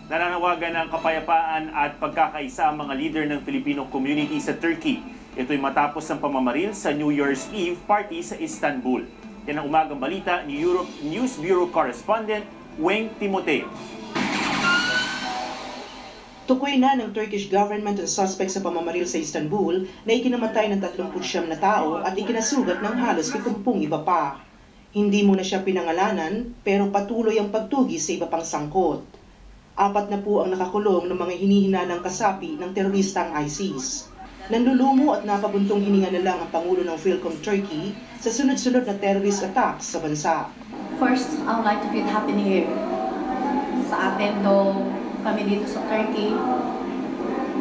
Nananawagan ng kapayapaan at pagkakaisa ang mga leader ng Filipino community sa Turkey. Ito'y matapos ang pamamaril sa New Year's Eve party sa Istanbul. Yan ang umagang balita ni Europe News Bureau correspondent Weng Timoteo. Tukoy na ng Turkish government ang suspect sa pamamaril sa Istanbul na ikinamatay ng 39 na tao at ikinasugat ng halos 70 iba pa. Hindi muna siya pinangalanan pero patuloy ang pagtugis sa iba pang sangkot. 4 na po ang nakakulong ng mga hinihinalang kasapi ng teroristang ISIS. Nanlulumo at napabuntong hininga na lang ang Pangulo ng PhilCom Turkey sa sunod-sunod na terrorist attacks sa bansa. First, I would like to greet Happy New Year sa atin do kami dito sa Turkey.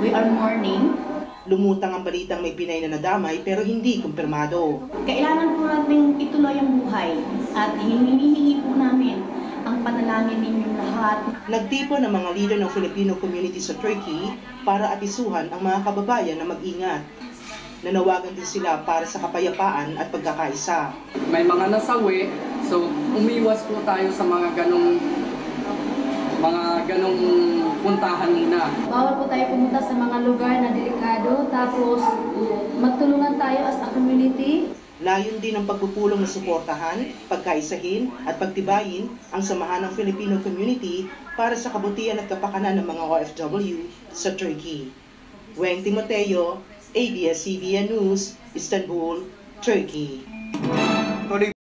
We are mourning. Lumutang ang balitang may Pinay na nadamay pero hindi kumpirmado. Kailangan po natin ituloy ang buhay at hinihingi po namin ang panalangin ninyong lahat. Nagtipon ng mga leader ng Filipino community sa Turkey para atisuhan ang mga kababayan na mag-ingat. Nanawagan din sila para sa kapayapaan at pagkakaisa. May mga nasawi, so umiwas po tayo sa mga ganong puntahan muna. Bawal po tayo pumunta sa mga lugar na delikado, tapos magtulungan tayo as a community. Layon din ang pagpupulong na suportahan, pagkaisahin at pagtibayin ang samahan ng Filipino community para sa kabutihan at kapakanan ng mga OFW sa Turkey. Weng Timoteo, ABS-CBN News, Istanbul, Turkey.